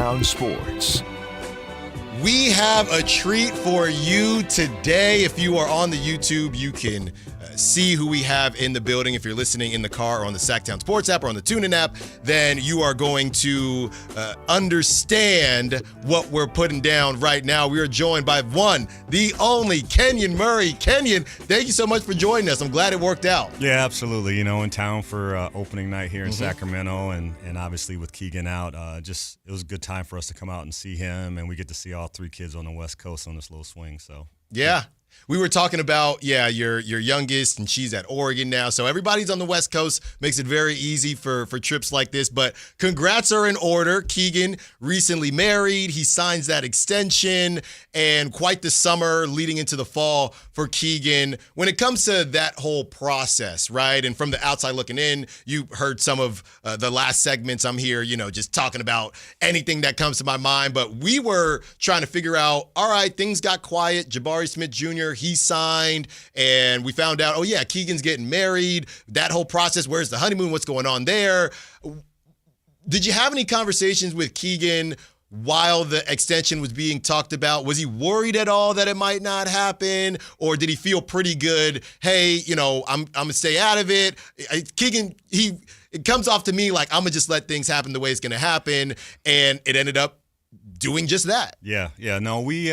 Sactown Sports. We have a treat for you today. If you are on the YouTube, you can see who we have in the building. If you're listening in the car or on the Sactown Sports app or on the TuneIn app, then you are going to understand what we're putting down right now. We are joined by one, the only Kenyon Murray. Kenyon, thank you so much for joining us. I'm glad it worked out. Yeah, absolutely. You know, in town for opening night here in Sacramento, and obviously with Keegan out, it was a good time for us to come out and see him, and we get to see all three kids on the West Coast on this little swing. So yeah. We were talking about, your youngest, and she's at Oregon now. So everybody's on the West Coast. Makes it very easy for trips like this. But congrats are in order. Keegan recently married. He signs that extension, and quite the summer leading into the fall for Keegan. When it comes to that whole process, right, and from the outside looking in, you heard some of the last segments. I'm here, just talking about anything that comes to my mind. But we were trying to figure out, all right, things got quiet. Jabari Smith Jr., he signed, and we found out, Keegan's getting married. That whole process, where's the honeymoon? What's going on there? Did you have any conversations with Keegan while the extension was being talked about? Was he worried at all that it might not happen? Or did he feel pretty good? Hey, I'm going to stay out of it. Keegan, it comes off to me like I'm going to just let things happen the way it's going to happen. And it ended up doing just that. Yeah. No, we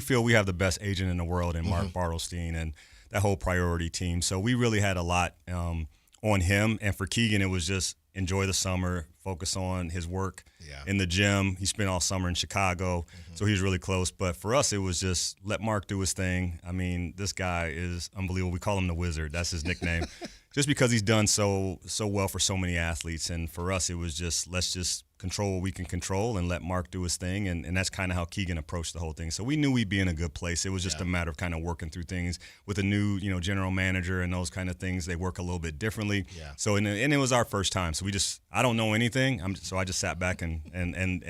feel we have the best agent in the world in Mark Bartelstein and that whole priority team. So we really had a lot on him. And for Keegan, it was just enjoy the summer, focus on his work in the gym. He spent all summer in Chicago, so he was really close. But for us, it was just let Mark do his thing. I mean, this guy is unbelievable. We call him the Wizard. That's his nickname. Just because he's done so well for so many athletes. And for us, it was just let's just control what we can control and let Mark do his thing. And that's kind of how Keegan approached the whole thing. So we knew we'd be in a good place. It was just a matter of kind of working through things with a new, general manager and those kind of things. They work a little bit differently. Yeah. So, and it was our first time. So I don't know anything. So I just sat back and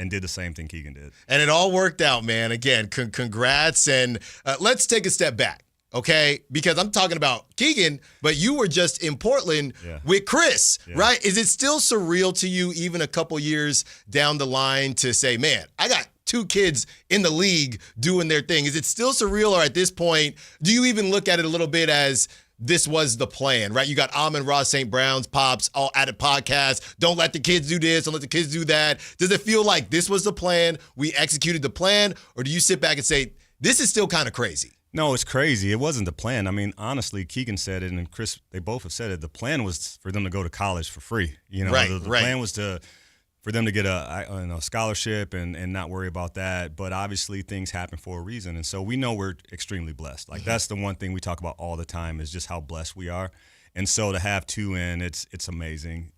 did the same thing Keegan did. And it all worked out, man. Again, congrats. And let's take a step back. Okay, because I'm talking about Keegan, but you were just in Portland with Kris, right? Is it still surreal to you, even a couple years down the line, to say, man, I got two kids in the league doing their thing? Is it still surreal, or at this point, do you even look at it a little bit as this was the plan, right? You got Amon-Ra St. Brown's pops all at a podcast. Don't let the kids do this. Don't let the kids do that. Does it feel like this was the plan? We executed the plan? Or do you sit back and say, this is still kind of crazy? No, it's crazy. It wasn't the plan. I mean, honestly, Keegan said it, and Kris, they both have said it. The plan was for them to go to college for free. The plan was for them to get a scholarship and not worry about that. But obviously, things happen for a reason, and so we know we're extremely blessed. Like that's the one thing we talk about all the time is just how blessed we are. And so to have two in, it's amazing.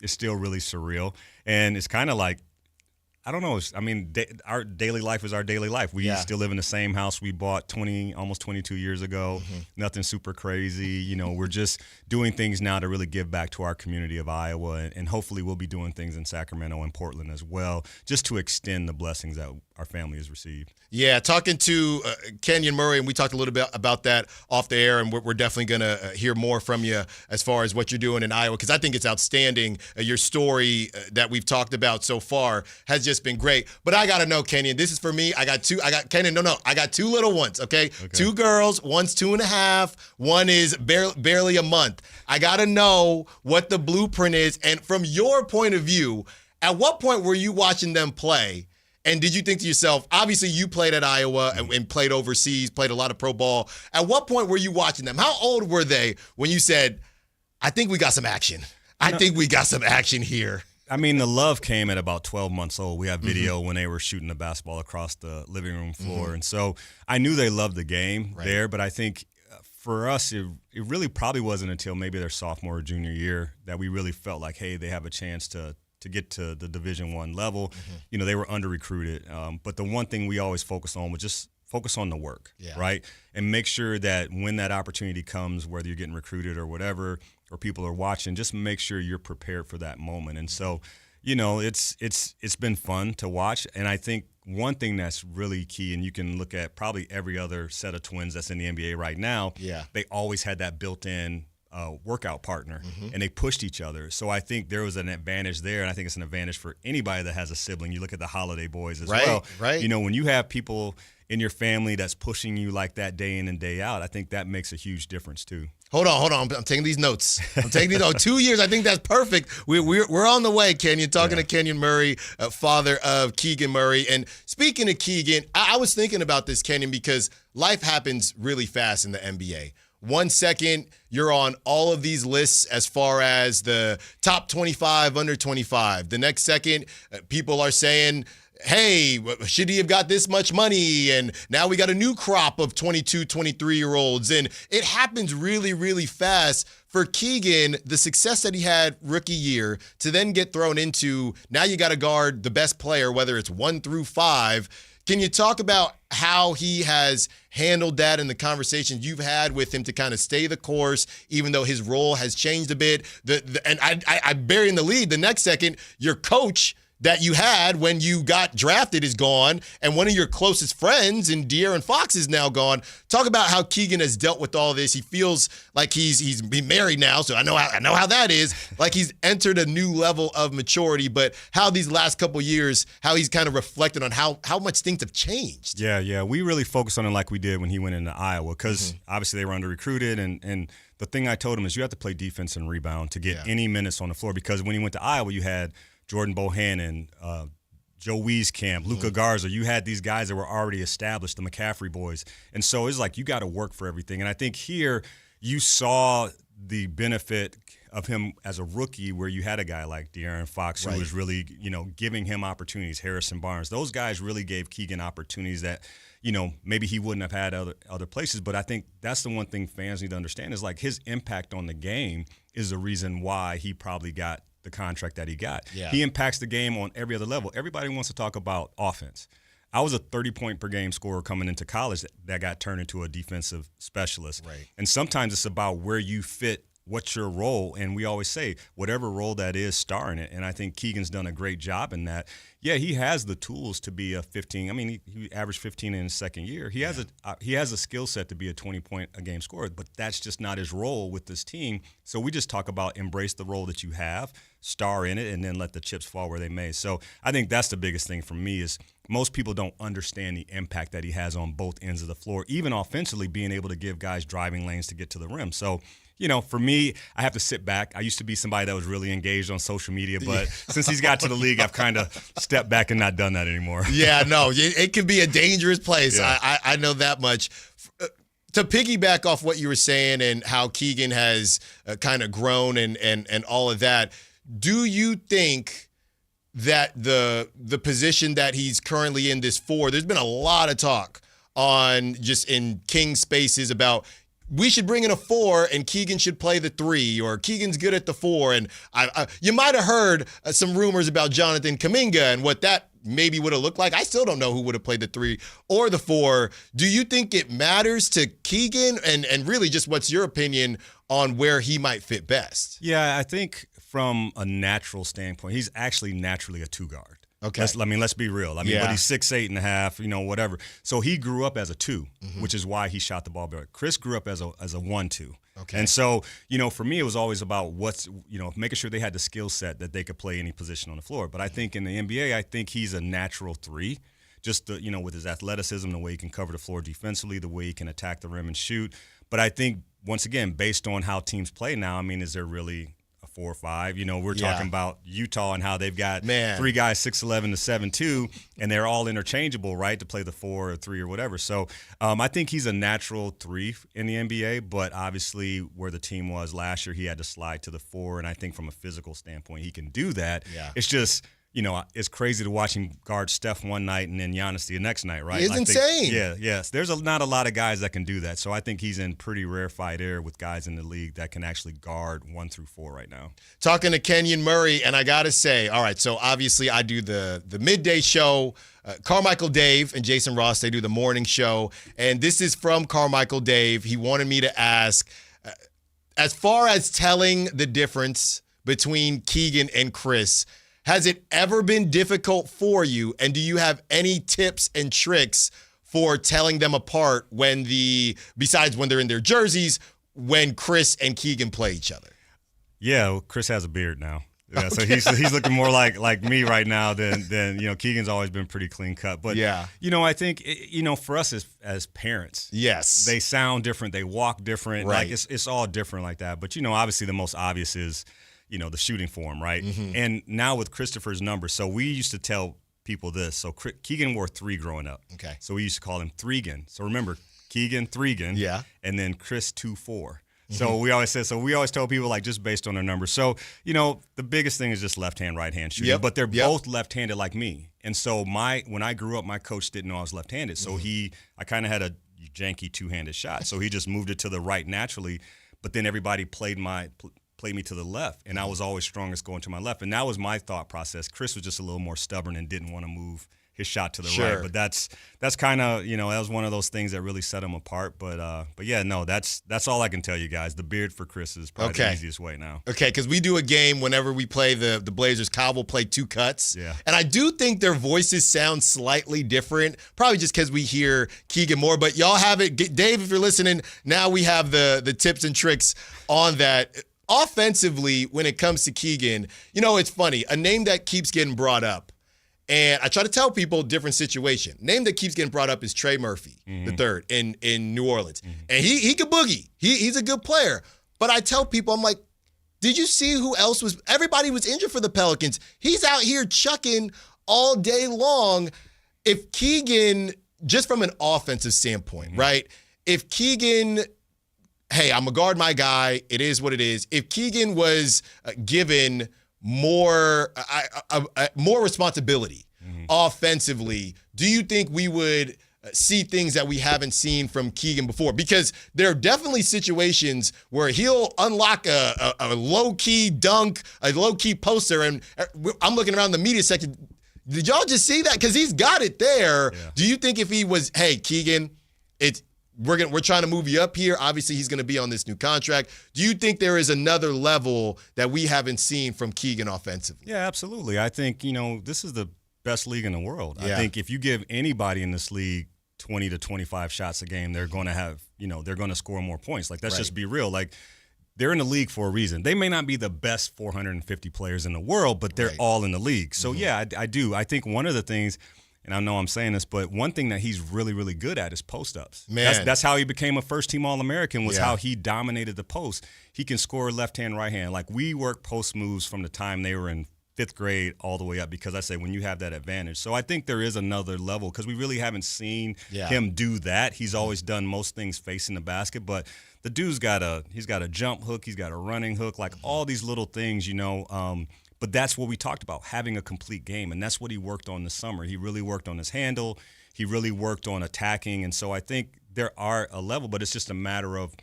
It's still really surreal, and it's kind of like, I don't know. Our daily life is our daily life. We still live in the same house we bought almost 22 years ago. Nothing super crazy. We're just doing things now to really give back to our community of Iowa, and hopefully we'll be doing things in Sacramento and Portland as well, just to extend the blessings that our family has received. Yeah, talking to Kenyon Murray, and we talked a little bit about that off the air, and we're definitely going to hear more from you as far as what you're doing in Iowa, because I think it's outstanding. Your story that we've talked about so far has just been great. But I got to know, Kenyon, this is for me. I got two little ones, okay? Two girls, one's 2.5, one is barely a month. I got to know what the blueprint is, and from your point of view, at what point were you watching them play? And did you think to yourself, obviously you played at Iowa and played overseas, played a lot of pro ball. At what point were you watching them? How old were they when you said, I think we got some action? I think we got some action here. I mean, the love came at about 12 months old. We have video when they were shooting the basketball across the living room floor. And so I knew they loved the game there, but I think for us, it really probably wasn't until maybe their sophomore or junior year that we really felt like, hey, they have a chance to get to the Division I level. They were under-recruited. But the one thing we always focused on was just focus on the work, right? And make sure that when that opportunity comes, whether you're getting recruited or whatever, or people are watching, just make sure you're prepared for that moment. And so, it's been fun to watch. And I think one thing that's really key, and you can look at probably every other set of twins that's in the NBA right now, they always had that built-in workout partner, and they pushed each other. So I think there was an advantage there, and I think it's an advantage for anybody that has a sibling. You look at the Holiday boys as well. Right. You know, when you have people in your family that's pushing you like that day in and day out, I think that makes a huge difference too. Hold on. I'm taking these notes. 2 years. I think that's perfect. We're on the way, Kenyon. Talking to Kenyon Murray, father of Keegan Murray. And speaking of Keegan, I was thinking about this, Kenyon, because life happens really fast in the NBA. 1 second, you're on all of these lists as far as the top 25, under 25. The next second, people are saying, hey, should he have got this much money? And now we got a new crop of 22, 23-year-olds. And it happens really, really fast. For Keegan, the success that he had rookie year to then get thrown into, now you got to guard the best player, whether it's 1 through 5. Can you talk about how he has handled that in the conversations you've had with him to kind of stay the course, even though his role has changed a bit? And I bury in the lead. The next second, your coach that you had when you got drafted is gone, and one of your closest friends in De'Aaron Fox is now gone. Talk about how Keegan has dealt with all this. He feels like he's been married now, so I know how that is. Like he's entered a new level of maturity, but how these last couple years, how he's kind of reflected on how much things have changed. Yeah. We really focused on it like we did when he went into Iowa, because obviously they were under-recruited, and the thing I told him is you have to play defense and rebound to get any minutes on the floor, because when he went to Iowa, you had Jordan Bohannon, Joe Wieskamp, Luka Garza. You had these guys that were already established, the McCaffrey boys. And so it's like you got to work for everything. And I think here you saw the benefit of him as a rookie, where you had a guy like De'Aaron Fox who was really, giving him opportunities, Harrison Barnes. Those guys really gave Keegan opportunities that, maybe he wouldn't have had other places. But I think that's the one thing fans need to understand is like his impact on the game is the reason why he probably got the contract that he got. Yeah. He impacts the game on every other level. Everybody wants to talk about offense. I was a 30-point per game scorer coming into college that got turned into a defensive specialist. Right. And sometimes it's about where you fit, what's your role, and we always say whatever role that is, star in it. And I think Keegan's done a great job in that. Yeah, he has the tools to be a 15. I mean, he averaged 15 in his second year. He has a skill set to be a 20-point a game scorer, but that's just not his role with this team. So we just talk about embrace the role that you have, star in it, and then let the chips fall where they may. So I think that's the biggest thing for me is most people don't understand the impact that he has on both ends of the floor, even offensively being able to give guys driving lanes to get to the rim. So, for me, I have to sit back. I used to be somebody that was really engaged on social media, but since he's got to the league, I've kind of stepped back and not done that anymore. Yeah, no, it can be a dangerous place. Yeah. I know that much. To piggyback off what you were saying and how Keegan has kind of grown and all of that, do you think that the position that he's currently in this 4, there's been a lot of talk on just in King spaces about we should bring in a 4 and Keegan should play the 3, or Keegan's good at the 4. And you might have heard some rumors about Jonathan Kuminga and what that maybe would have looked like. I still don't know who would have played the 3 or the 4. Do you think it matters to Keegan? And really just what's your opinion on where he might fit best? Yeah, I think from a natural standpoint, he's actually naturally a 2-guard. Okay. Let's be real. But he's 6'8.5", whatever. So he grew up as a 2, which is why he shot the ball better. Kris grew up as a 1-2. Okay. And so, for me, it was always about making sure they had the skill set that they could play any position on the floor. But I think in the NBA, I think he's a natural 3. Just with his athleticism, the way he can cover the floor defensively, the way he can attack the rim and shoot. But I think, once again, based on how teams play now, is there really 4 or 5. We're talking about Utah and how they've got 3 guys 6'11" to 7'2", and they're all interchangeable, right, to play the 4 or 3 or whatever. So I think he's a natural 3 in the NBA, but obviously where the team was last year, he had to slide to the 4, and I think from a physical standpoint, he can do that. Yeah. It's just it's crazy to watch him guard Steph one night and then Giannis the next night, right? It's insane. Yes. There's not a lot of guys that can do that. So I think he's in pretty rarefied air with guys in the league that can actually guard 1 through 4 right now. Talking to Kenyon Murray, and I got to say, all right, so obviously I do the midday show. Carmichael Dave and Jason Ross, they do the morning show. And this is from Carmichael Dave. He wanted me to ask, as far as telling the difference between Keegan and Kris, has it ever been difficult for you? And do you have any tips and tricks for telling them apart besides when they're in their jerseys, when Kris and Keegan play each other? Yeah, well, Kris has a beard now. Yeah, okay. So he's looking more like me right now than Keegan's always been pretty clean cut. But yeah, I think for us as parents, yes, they sound different, they walk different, right. Like it's all different like that. But obviously the most obvious is the shooting form, right? Mm-hmm. And now with Christopher's number, so we used to tell people this. So Keegan wore 3 growing up. Okay. So we used to call him Threegan. So remember, Keegan, Threegan. Yeah. And then Kris 2-4. So we always tell people like just based on their numbers. So, the biggest thing is just left-hand, right-hand shooting. Yep. But they're both left-handed like me. And so when I grew up, my coach didn't know I was left-handed. So I kind of had a janky two-handed shot. So he just moved it to the right naturally. But then everybody played me to the left. And I was always strongest going to my left. And that was my thought process. Kris was just a little more stubborn and didn't want to move his shot to the right. But that's kind of, that was one of those things that really set him apart. But yeah, no, that's all I can tell you guys. The beard for Kris is probably the easiest way now. Okay, because we do a game whenever we play the Blazers. Kyle will play 2 cuts. Yeah. And I do think their voices sound slightly different, probably just because we hear Keegan more. But y'all have it. Dave, if you're listening, now we have the tips and tricks on that. Offensively, when it comes to Keegan, it's funny. A name that keeps getting brought up, and I try to tell people different situation. Name that keeps getting brought up is Trey Murphy, the third in New Orleans. And he could boogie. He's a good player. But I tell people, I'm like, did you see who else was? Everybody was injured for the Pelicans. He's out here chucking all day long. If Keegan, just from an offensive standpoint, right? If Keegan, hey, I'm going to guard my guy. It is what it is. If Keegan was given more responsibility offensively, do you think we would see things that we haven't seen from Keegan before? Because there are definitely situations where he'll unlock a low-key dunk, a low-key poster, and I'm looking around the media section. Did y'all just see that? Because he's got it there. Yeah. Do you think if he was, hey, Keegan, we're trying to move you up here. Obviously, he's going to be on this new contract. Do you think there is another level that we haven't seen from Keegan offensively? Yeah, absolutely. I think, this is the best league in the world. Yeah. I think if you give anybody in this league 20 to 25 shots a game, they're going to have, they're going to score more points. Like, let's just be real. Like, they're in the league for a reason. They may not be the best 450 players in the world, but they're all in the league. So, yeah, I do. I think one of the things – and I know I'm saying this, but one thing that he's really, really good at is post-ups. Man. That's how he became a first-team All-American, was how he dominated the post. He can score left-hand, right-hand. Like, we work post moves from the time they were in 5th grade all the way up, because I say when you have that advantage. So I think there is another level, because we really haven't seen him do that. He's always done most things facing the basket, but the dude's he's got a jump hook, he's got a running hook, like all these little things, but that's what we talked about, having a complete game, and that's what he worked on this summer. He really worked on his handle. He really worked on attacking, and so I think there are a level, but it's just a matter of,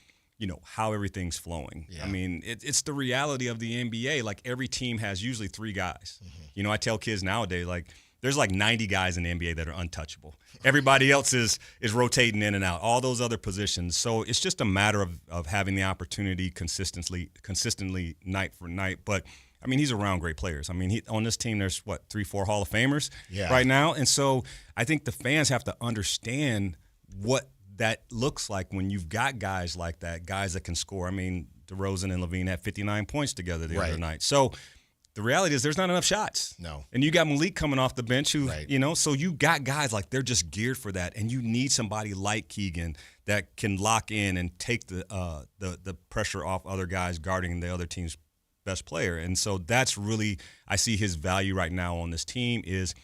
how everything's flowing. Yeah. I mean, it's the reality of the NBA. Like, every team has usually 3 guys. I tell kids nowadays, like, there's like 90 guys in the NBA that are untouchable. Everybody else is rotating in and out, all those other positions. So it's just a matter of having the opportunity consistently night for night. But I mean, he's around great players. I mean, on this team, there's 3-4 Hall of Famers right now. And so I think the fans have to understand what that looks like when you've got guys like that, guys that can score. I mean, DeRozan and Levine had 59 points together the other night. So the reality is there's not enough shots. No. And you got Malik coming off the bench who, so you got guys like they're just geared for that. And you need somebody like Keegan that can lock in and take the pressure off other guys guarding the other team's best player. And so that's really, I see his value right now on this team is,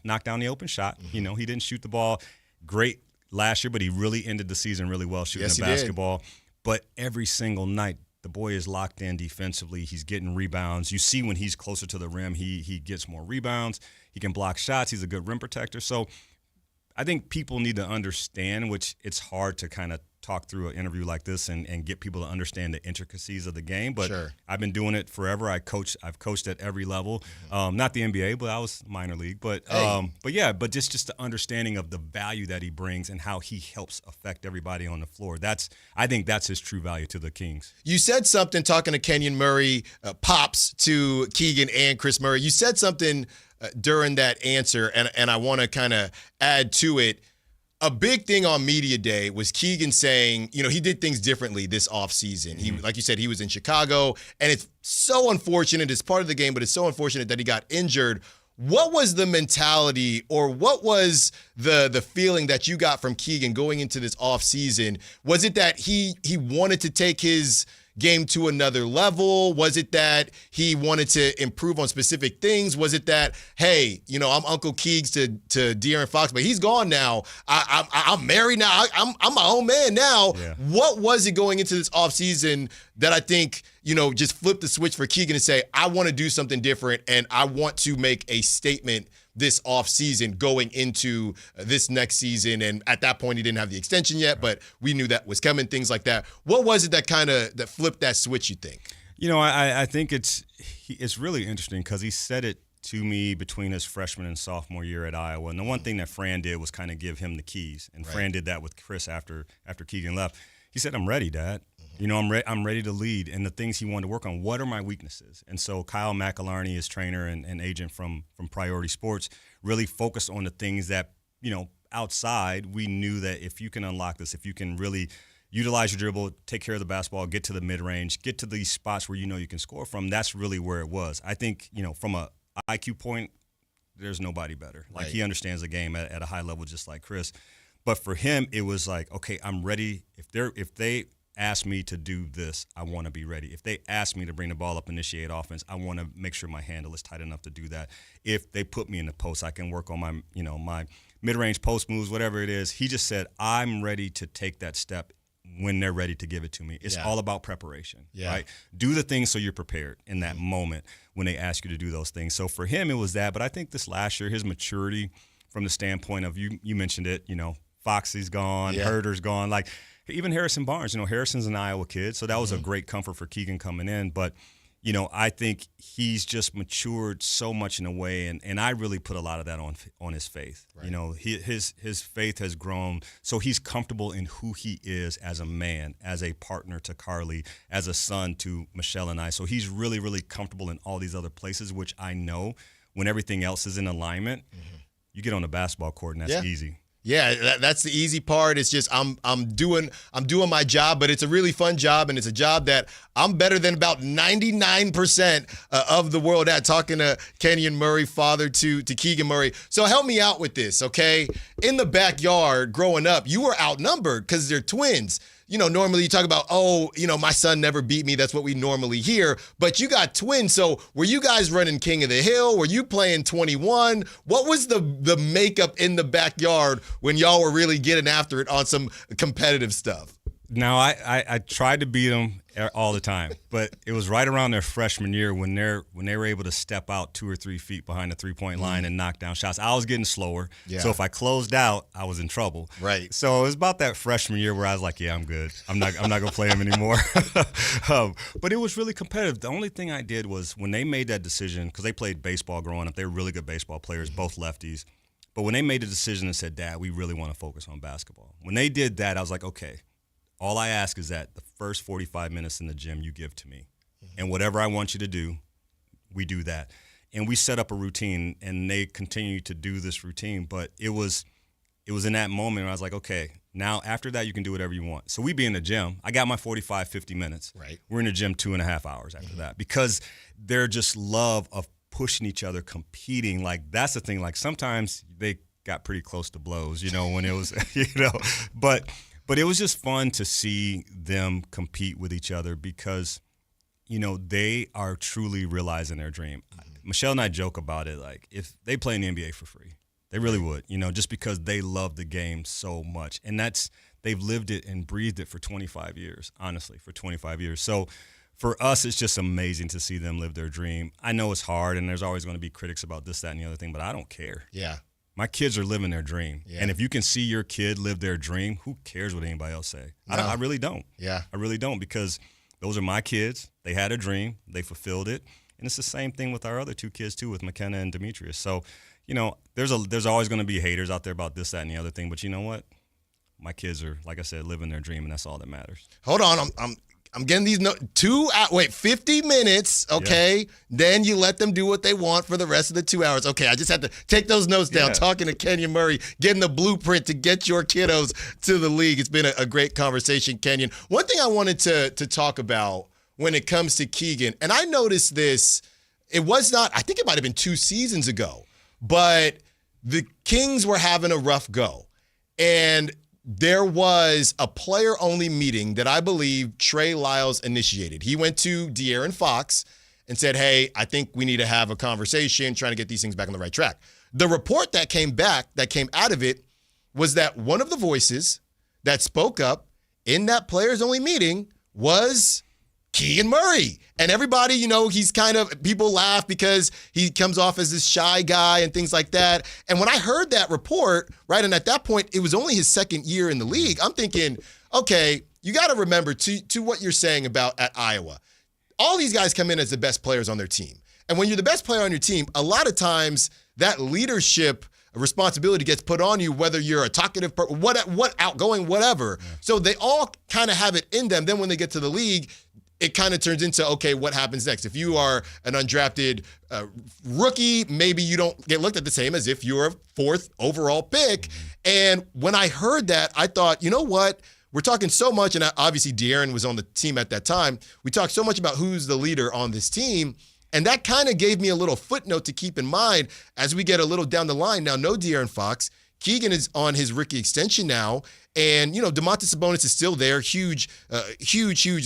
knock down the open shot. He didn't shoot the ball great last year, but he really ended the season really well shooting the basketball. But every single night, the boy is locked in defensively. He's getting rebounds. You see when he's closer to the rim, he gets more rebounds. He can block shots. He's a good rim protector. So I think people need to understand, which it's hard to kind of talk through an interview like this and get people to understand the intricacies of the game. But I've been doing it forever. I've coached at every level. Not the NBA, but I was minor league. But just the understanding of the value that he brings and how he helps affect everybody on the floor. I think that's his true value to the Kings. You said something talking to Kenyon Murray, pops to Keegan and Kris Murray. You said something during that answer, and I want to kind of add to it. a big thing on media day was Keegan saying, he did things differently this offseason. He, like you said, he was in Chicago, and it's so unfortunate. It's part of the game, but it's so unfortunate that he got injured. What was the mentality, or what was the feeling that you got from Keegan going into this offseason? Was it that he wanted to take his game to another level? Was it that he wanted to improve on specific things? Was it that, hey, I'm Uncle Keegs to De'Aaron Fox, but he's gone now. I'm married now. I'm my own man now. Yeah. What was it going into this offseason that I think, just flipped the switch for Keegan to say, I want to do something different, and I want to make a statement this offseason going into this next season? And at that point, he didn't have the extension yet, but we knew that was coming, things like that. What was it that flipped that switch, you think? I think it's really interesting because he said it to me between his freshman and sophomore year at Iowa. And the one thing that Fran did was kind of give him the keys. And Right. Fran did that with Kris after Keegan left. He said, I'm ready, Dad. I'm ready to lead. And the things he wanted to work on, what are my weaknesses? And so Kyle McAlarney, his trainer and agent from Priority Sports, really focused on the things that, outside, we knew that if you can unlock this, if you can really utilize your dribble, take care of the basketball, get to the mid-range, get to these spots where you can score from, that's really where it was. I think, from a IQ point, there's nobody better. Like, Right. he understands the game at a high level just like Kris. But for him, it was like, okay, I'm ready. If they ask me to do this, I want to be ready. If they ask me to bring the ball up, initiate offense, I want to make sure my handle is tight enough to do that. If they put me in the post, I can work on my, my mid-range post moves, whatever it is. He just said, I'm ready to take that step when they're ready to give it to me. It's Yeah. all about preparation, Yeah. right? Do the things so you're prepared in that moment when they ask you to do those things. So for him, it was that. But I think this last year, his maturity from the standpoint of, you mentioned it, Foxy's gone, Yeah. Herder's gone. Like, even Harrison Barnes, Harrison's an Iowa kid, so that was a great comfort for Keegan coming in. But, I think he's just matured so much in a way, and I really put a lot of that on his faith. Right. His faith has grown, so he's comfortable in who he is as a man, as a partner to Carly, as a son to Michelle and I. So he's really, really comfortable in all these other places, which I know when everything else is in alignment, you get on the basketball court and that's Yeah. easy. Yeah, that's the easy part. It's just I'm doing my job, but it's a really fun job, and it's a job that I'm better than about 99% of the world at. Talking to Kenyon Murray, father to Keegan Murray. So help me out with this, okay? In the backyard, growing up, you were outnumbered because they're twins. Normally you talk about, my son never beat me. That's what we normally hear. But you got twins. So were you guys running King of the Hill? Were you playing 21? What was the makeup in the backyard when y'all were really getting after it on some competitive stuff? Now, I tried to beat them all the time, but it was right around their freshman year when they were able to step out 2 or 3 feet behind the three-point line and knock down shots. I was getting slower, Yeah. so if I closed out, I was in trouble. Right. So it was about that freshman year where I was like, yeah, I'm good. I'm not gonna play them anymore. But it was really competitive. The only thing I did was when they made that decision, because they played baseball growing up, they were really good baseball players, both lefties. But when they made the decision and said, Dad, we really want to focus on basketball. When they did that, I was like, okay. All I ask is that the first 45 minutes in the gym you give to me. And whatever I want you to do, we do that. And we set up a routine, and they continue to do this routine. But it was in that moment where I was like, okay, now after that you can do whatever you want. So we be in the gym. I got my 45, 50 minutes. Right. We're in the gym 2.5 hours after that because they're just love of pushing each other, competing. Like, that's the thing. Like, sometimes they got pretty close to blows, when it was, But it was just fun to see them compete with each other because, they are truly realizing their dream. Michelle and I joke about it, like, if they play in the NBA for free, they really would, just because they love the game so much. And they've lived it and breathed it for 25 years, honestly, for 25 years. So for us, it's just amazing to see them live their dream. I know it's hard, and there's always going to be critics about this, that, and the other thing, but I don't care. Yeah. My kids are living their dream. Yeah. And if you can see your kid live their dream, who cares what anybody else say? No. I really don't. Yeah. I really don't, because those are my kids. They had a dream. They fulfilled it. And it's the same thing with our other 2 kids, too, with McKenna and Demetrius. So, there's always going to be haters out there about this, that, and the other thing. But you know what? My kids are, like I said, living their dream, and that's all that matters. Hold on. I'm getting these 50 minutes, okay? Yeah. Then you let them do what they want for the rest of the 2 hours. Okay, I just had to take those notes down, talking to Kenyon Murray, getting the blueprint to get your kiddos to the league. It's been a great conversation, Kenyon. One thing I wanted to talk about when it comes to Keegan, and I noticed this, it was not, I think it might have been 2 seasons ago, but the Kings were having a rough go. And there was a player-only meeting that I believe Trey Lyles initiated. He went to De'Aaron Fox and said, hey, I think we need to have a conversation trying to get these things back on the right track. The report that came out of it, was that one of the voices that spoke up in that players-only meeting was Keegan Murray. And everybody, he's people laugh because he comes off as this shy guy and things like that. And when I heard that report, right, and at that point, it was only his second year in the league, I'm thinking, okay, you got to remember to what you're saying about at Iowa. All these guys come in as the best players on their team. And when you're the best player on your team, a lot of times that leadership responsibility gets put on you, whether you're a talkative person, what outgoing, whatever. Yeah. So they all kind of have it in them. Then when they get to the league, it kind of turns into, okay, what happens next? If you are an undrafted rookie, maybe you don't get looked at the same as if you're a 4th overall pick. Mm-hmm. And when I heard that, I thought, you know what? We're talking so much, and obviously De'Aaron was on the team at that time. We talked so much about who's the leader on this team, and that kind of gave me a little footnote to keep in mind as we get a little down the line. Now, no De'Aaron Fox. Keegan is on his rookie extension now. And, Domantas Sabonis is still there, huge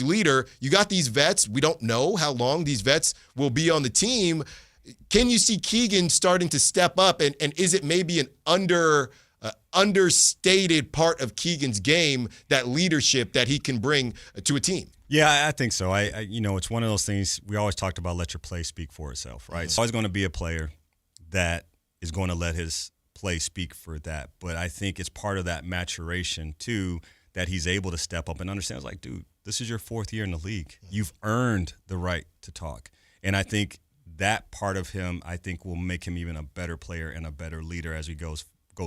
leader. You got these vets. We don't know how long these vets will be on the team. Can you see Keegan starting to step up? And is it maybe an understated part of Keegan's game, that leadership that he can bring to a team? Yeah, I think so. It's one of those things we always talked about, let your play speak for itself, right? Mm-hmm. It's always going to be a player that is going to let his play speak for that. But I think it's part of that maturation, too, that he's able to step up and understand. It's like, dude, this is your 4th year in the league. You've earned the right to talk. And I think that part of him, will make him even a better player and a better leader as he goes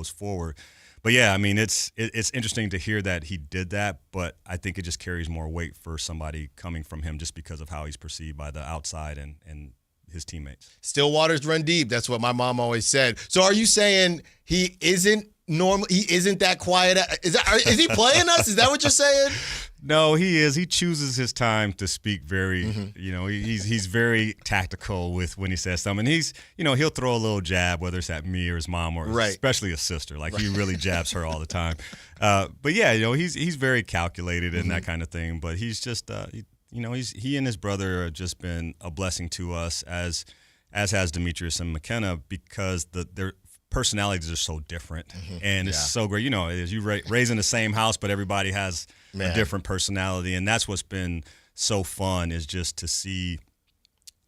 forward. But, yeah, it's interesting to hear that he did that, but I think it just carries more weight for somebody coming from him just because of how he's perceived by the outside and his teammates. Still waters run deep. That's what my mom always said. So are you saying he isn't normal? He isn't that quiet? Is he playing us? Is that what you're saying? No, he is. He chooses his time to speak very, he's very tactical with when he says something. He's, he'll throw a little jab, whether it's at me or his mom or especially his sister. Like he really jabs her all the time. But yeah, he's very calculated and that kind of thing. But he's just, he and his brother have just been a blessing to us, as has Demetrius and McKenna, because their personalities are so different, and it's so great. As you raise in the same house, but everybody has a different personality, and that's what's been so fun, is just to see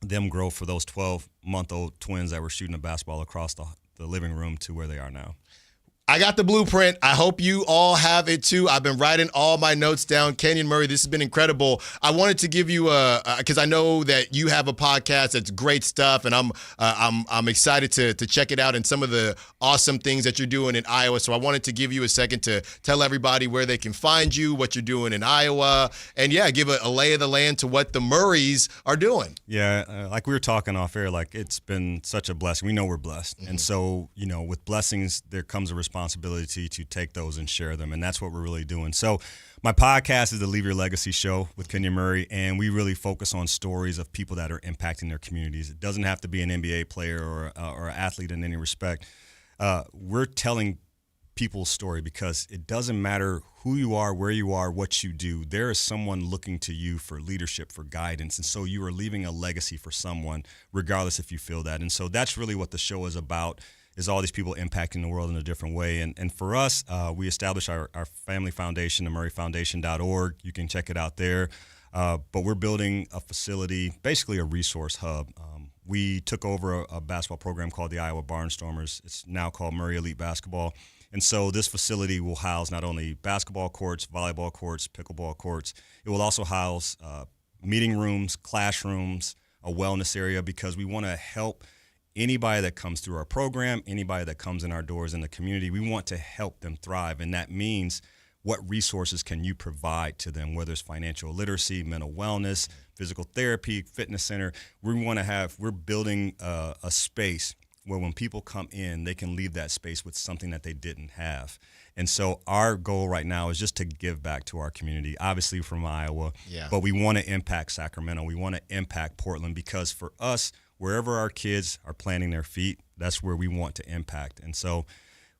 them grow for those 12-month-old twins that were shooting a basketball across the living room to where they are now. I got the blueprint. I hope you all have it too. I've been writing all my notes down. Kenyon Murray, this has been incredible. I wanted to give you because I know that you have a podcast that's great stuff, and I'm excited to check it out and some of the awesome things that you're doing in Iowa. So I wanted to give you a second to tell everybody where they can find you, what you're doing in Iowa, and give a lay of the land to what the Murrays are doing. Yeah, like we were talking off air, like it's been such a blessing. We know we're blessed, and so with blessings there comes a responsibility to take those and share them, and that's what we're really doing. So my podcast is the Leave Your Legacy Show with Kenyon Murray, and we really focus on stories of people that are impacting their communities. It doesn't have to be an NBA player or an athlete in any respect. We're telling people's story because it doesn't matter who you are, where you are, what you do. There is someone looking to you for leadership, for guidance, and so you are leaving a legacy for someone, regardless if you feel that. And so that's really what the show is about, is all these people impacting the world in a different way. And for us, we established our family foundation, the murrayfoundation.org. You can check it out there. But we're building a facility, basically a resource hub. We took over a basketball program called the Iowa Barnstormers. It's now called Murray Elite Basketball. And so this facility will house not only basketball courts, volleyball courts, pickleball courts. It will also house meeting rooms, classrooms, a wellness area, because we want to help anybody that comes through our program, anybody that comes in our doors in the community. We want to help them thrive, and that means what resources can you provide to them, whether it's financial literacy, mental wellness, physical therapy, fitness center. We're building a space where when people come in, they can leave that space with something that they didn't have. And so our goal right now is just to give back to our community, obviously from Iowa, but we want to impact Sacramento. We want to impact Portland, because for us, wherever our kids are planting their feet, that's where we want to impact. And so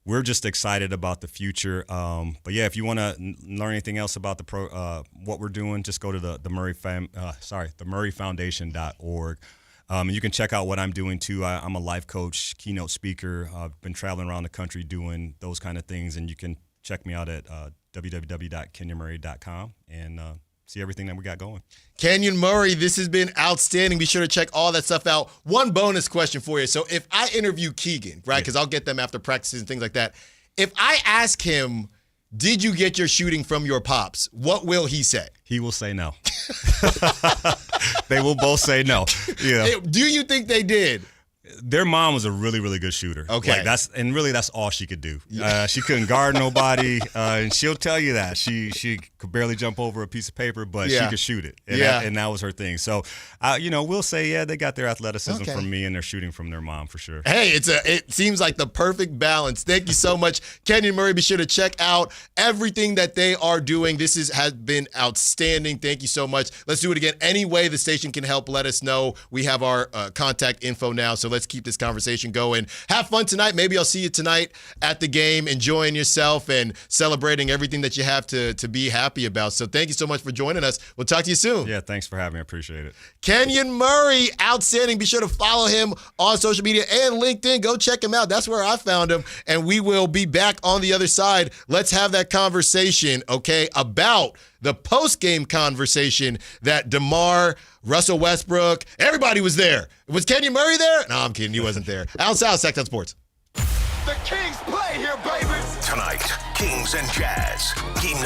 we're just excited about the future. But yeah, if you want to learn anything else about what we're doing, just go to the murrayfoundation.org. You can check out what I'm doing too. I'm a life coach, keynote speaker. I've been traveling around the country doing those kind of things, and you can check me out at www.kenyonmurray.com and see everything that we got going. Kenyon Murray, this has been outstanding. Be sure to check all that stuff out. One bonus question for you. So if I interview Keegan, right, because I'll get them after practices and things like that, if I ask him, did you get your shooting from your pops, what will he say? He will say no. They will both say no. Yeah. Do you think they did? Their mom was a really, really good shooter. Okay. That's all she could do. She couldn't guard nobody, and she'll tell you that. She could barely jump over a piece of paper, but she could shoot it. And that was her thing. So, we'll say, they got their athleticism from me, and they're shooting from their mom for sure. Hey, it seems like the perfect balance. Thank you so much, Kenyon Murray. Be sure to check out everything that they are doing. This has been outstanding. Thank you so much. Let's do it again. Any way the station can help, let us know. We have our contact info now, so let's keep this conversation going. Have fun tonight. Maybe I'll see you tonight at the game, enjoying yourself and celebrating everything that you have to be happy about. So thank you so much for joining us. We'll talk to you soon. Yeah, thanks for having me. I appreciate it. Kenyon Murray, outstanding. Be sure to follow him on social media and LinkedIn. Go check him out. That's where I found him. And we will be back on the other side. Let's have that conversation, okay, about the post-game conversation that DeMar, Russell Westbrook, everybody was there. Was Kenyon Murray there? No, I'm kidding. He wasn't there. Allen Stiles, Sactown Sports. The Kings play here, baby. Tonight, Kings and Jazz. Game